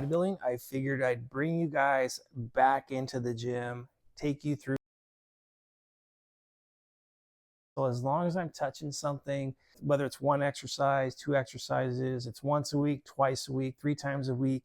bodybuilding, I figured I'd bring you guys back into the gym, take you through. So as long as I'm touching something, whether it's one exercise, two exercises, it's once a week, twice a week, 3 times a week,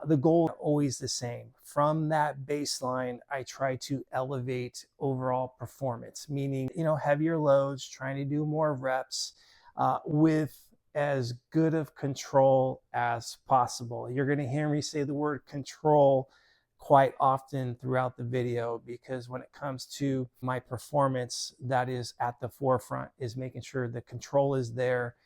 the goal is always the same. From that baseline, I try to elevate overall performance, meaning, heavier loads, trying to do more reps with as good of control as possible. You're going to hear me say the word control quite often throughout the video, because when it comes to my performance, that is at the forefront, is making sure the control is there,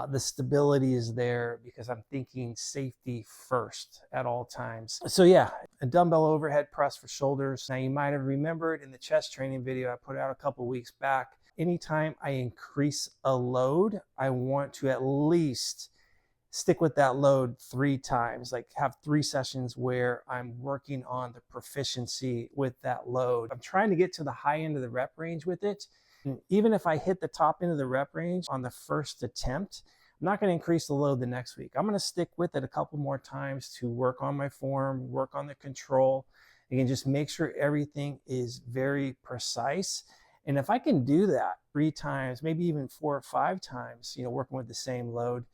the stability is there, because I'm thinking safety first at all times. So yeah, a dumbbell overhead press for shoulders. Now you might have remembered in the chest training video I put out a couple weeks back, anytime I increase a load, I want to at least stick with that load 3 times, like have 3 sessions where I'm working on the proficiency with that load. I'm trying to get to the high end of the rep range with it. And even if I hit the top end of the rep range on the first attempt, I'm not going to increase the load the next week. I'm going to stick with it a couple more times to work on my form, work on the control. Again, just make sure everything is very precise. And if I can do that 3 times, maybe even 4 or 5 times, working with the same load,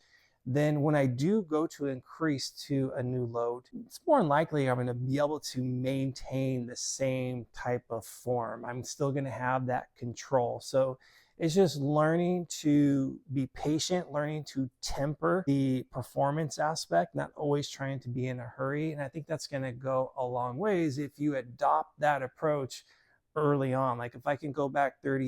then when I do go to increase to a new load, it's more than likely I'm going to be able to maintain the same type of form. I'm still going to have that control. So it's just learning to be patient, learning to temper the performance aspect, not always trying to be in a hurry. And I think that's going to go a long ways if you adopt that approach early on. Like if I can go back 38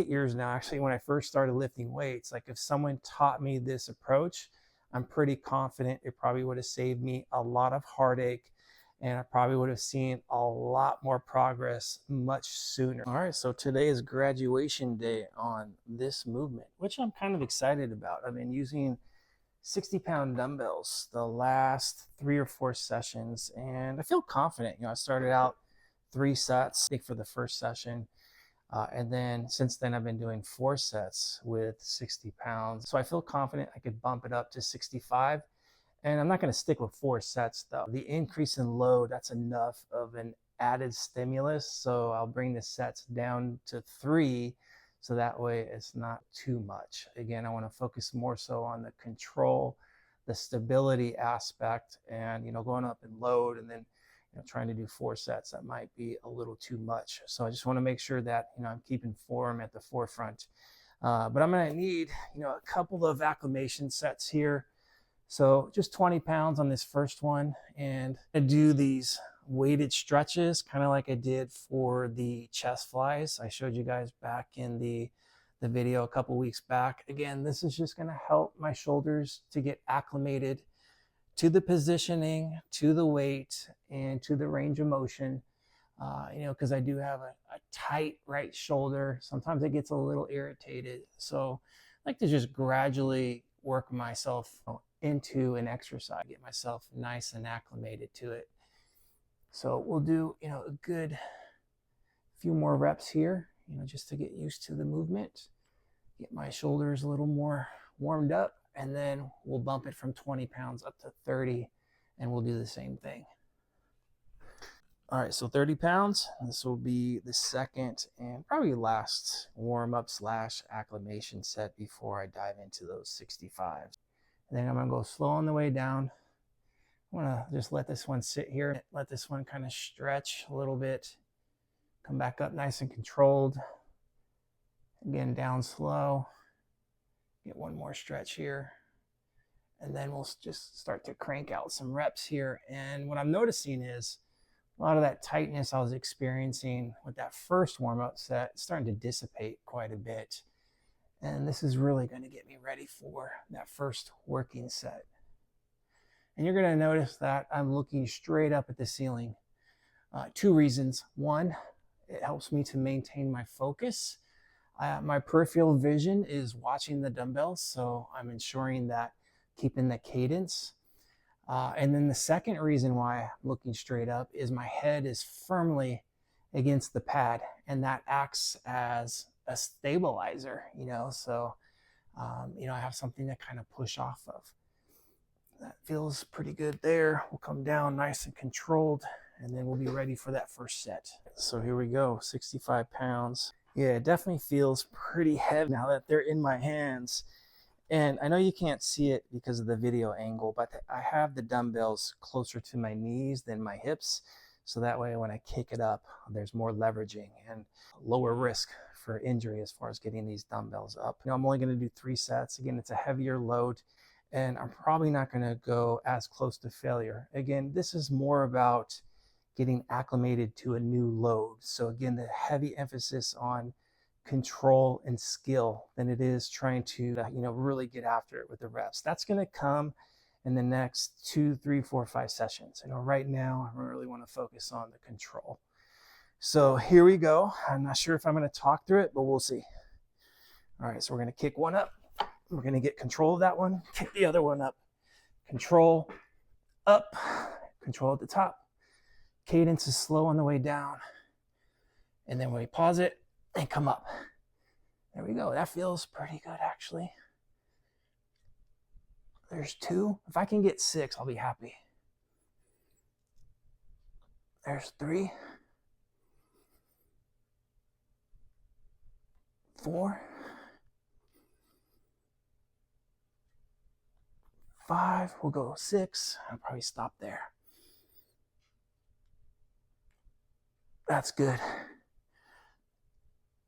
years now, actually, when I first started lifting weights, like if someone taught me this approach, I'm pretty confident it probably would have saved me a lot of heartache, and I probably would have seen a lot more progress much sooner. All right, so today is graduation day on this movement, which I'm kind of excited about. I've been using 60-pound dumbbells the last 3 or 4 sessions, and I feel confident. I started out 3 sets, I think, for the first session. And then since then, I've been doing 4 sets with 60 pounds. So I feel confident I could bump it up to 65. And I'm not going to stick with 4 sets, though. The increase in load, that's enough of an added stimulus. So I'll bring the sets down to 3. So that way it's not too much. Again, I want to focus more so on the control, the stability aspect, and, going up in load, and then trying to do 4 sets, that might be a little too much. So I just want to make sure that, I'm keeping form at the forefront. But I'm going to need, a couple of acclimation sets here. So just 20 pounds on this first one. And I do these weighted stretches, kind of like I did for the chest flies. I showed you guys back in the video a couple weeks back. Again, this is just going to help my shoulders to get acclimated to the positioning, to the weight, and to the range of motion, because I do have a tight right shoulder. Sometimes it gets a little irritated. So I like to just gradually work myself into an exercise, get myself nice and acclimated to it. So we'll do, a good few more reps here, just to get used to the movement, get my shoulders a little more warmed up. And then we'll bump it from 20 pounds up to 30, and we'll do the same thing. All right, so 30 pounds. This will be the second and probably last warm-up / acclimation set before I dive into those 65s. And then I'm gonna go slow on the way down. I wanna just let this one sit here, let this one kind of stretch a little bit, come back up nice and controlled. Again, down slow. Get one more stretch here, and then we'll just start to crank out some reps here. And what I'm noticing is a lot of that tightness I was experiencing with that first warm-up set is starting to dissipate quite a bit. And this is really going to get me ready for that first working set. And you're going to notice that I'm looking straight up at the ceiling. 2 reasons. One, it helps me to maintain my focus. My peripheral vision is watching the dumbbells, so I'm ensuring that keeping the cadence. And then the second reason why I'm looking straight up is my head is firmly against the pad, and that acts as a stabilizer, so I have something to kind of push off of. That feels pretty good there. We'll come down nice and controlled, and then we'll be ready for that first set. So here we go, 65 pounds. Yeah, it definitely feels pretty heavy now that they're in my hands. And I know you can't see it because of the video angle, but I have the dumbbells closer to my knees than my hips. So that way when I kick it up, there's more leveraging and lower risk for injury as far as getting these dumbbells up. You know, I'm only going to do 3 sets. Again, it's a heavier load, and I'm probably not going to go as close to failure. Again, this is more about getting acclimated to a new load. So again, the heavy emphasis on control and skill than it is trying to, you know, really get after it with the reps. That's going to come in the next 2, 3, 4, 5 sessions. You know, right now I really want to focus on the control. So here we go. I'm not sure if I'm going to talk through it, but we'll see. All right, so we're going to kick one up. We're going to get control of that one. Kick the other one up. Control up. Control at the top. Cadence is slow on the way down. And then we pause it and come up. There we go. That feels pretty good, actually. There's 2. If I can get 6, I'll be happy. There's 3. 4. 5. We'll go 6. I'll probably stop there. That's good.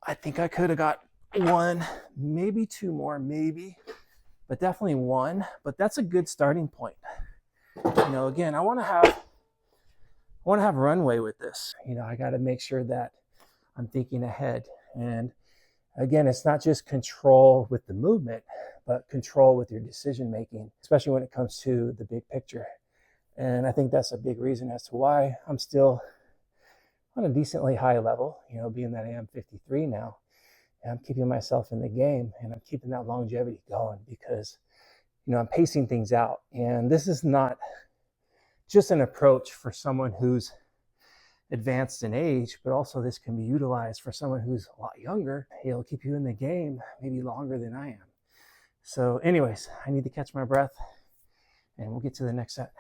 I think I could have got 1, maybe 2 more, maybe, but definitely 1. But that's a good starting point. You know, again, I want to have runway with this. You know, I got to make sure that I'm thinking ahead. And again, it's not just control with the movement, but control with your decision making, especially when it comes to the big picture. And I think that's a big reason as to why I'm still on a decently high level, you know, being that I am 53 now, and I'm keeping myself in the game, and I'm keeping that longevity going because, you know, I'm pacing things out. And this is not just an approach for someone who's advanced in age, but also this can be utilized for someone who's a lot younger. It'll keep you in the game maybe longer than I am. So anyways, I need to catch my breath, and we'll get to the next set.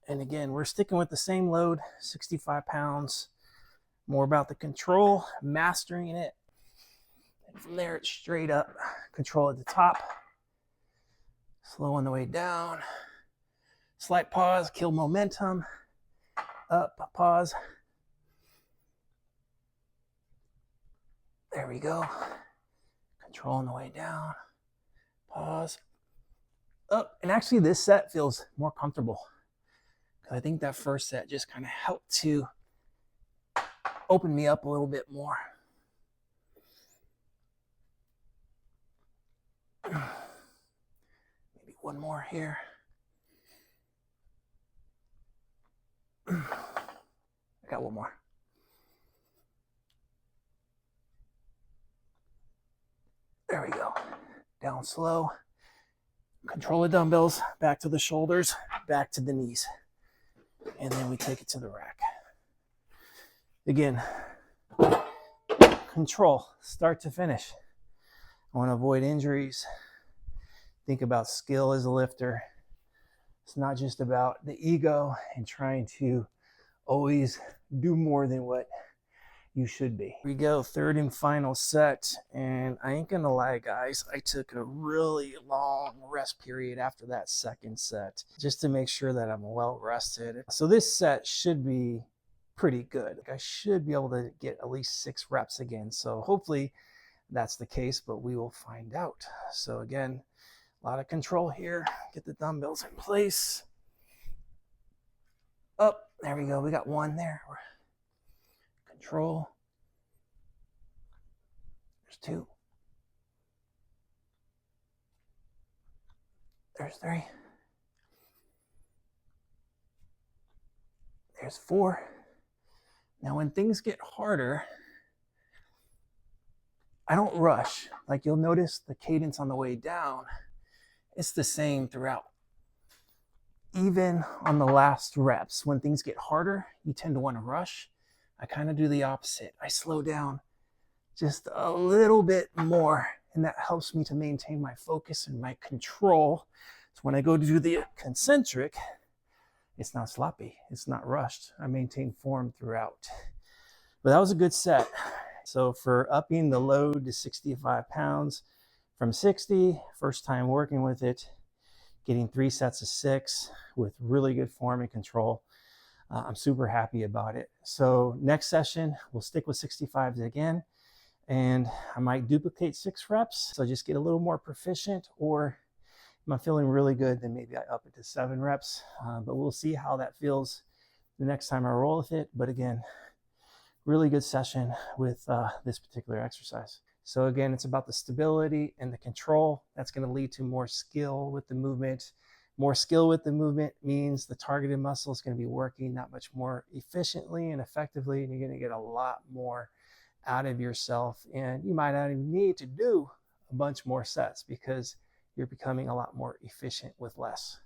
And again, we're sticking with the same load, 65 pounds. More about the control, mastering it. And from there, it's straight up. Control at the top. Slow on the way down. Slight pause, kill momentum. Up, pause. There we go. Control on the way down. Pause. Up. And actually, this set feels more comfortable. I think that first set just kind of helped to open me up a little bit more. Maybe 1 more here. I got 1 more. There we go. Down slow. Control the dumbbells, back to the shoulders, back to the knees. And then we take it to the rack. Again, control, start to finish. I want to avoid injuries. Think about skill as a lifter. It's not just about the ego and trying to always do more than what you should be. Here we go, 3rd and final set. And I ain't gonna lie, guys, I took a really long rest period after that 2nd set just to make sure that I'm well rested. So this set should be pretty good. I should be able to get at least 6 reps again. So hopefully that's the case, but we will find out. So again, a lot of control here. Get the dumbbells in place. Up, there we go. We got 1 there. Control. There's 2. There's 3. There's 4. Now, when things get harder, I don't rush. Like, you'll notice the cadence on the way down, it's the same throughout. Even on the last reps, when things get harder, you tend to want to rush. I kind of do the opposite. I slow down just a little bit more, and that helps me to maintain my focus and my control So when I go to do the concentric, it's not sloppy, it's not rushed. I maintain form throughout. But that was a good set. So for upping the load to 65 pounds from 60, first time working with it, getting 3 sets of 6 with really good form and control. I'm super happy about it. So next session, we'll stick with 65s again, and I might duplicate 6 reps. So just get a little more proficient, or if I'm feeling really good, then maybe I up it to 7 reps. But we'll see how that feels the next time I roll with it. But again, really good session with this particular exercise. So again, it's about the stability and the control. That's going to lead to more skill with the movement. More skill with the movement means the targeted muscle is going to be working that much more efficiently and effectively, and you're going to get a lot more out of yourself. And you might not even need to do a bunch more sets because you're becoming a lot more efficient with less.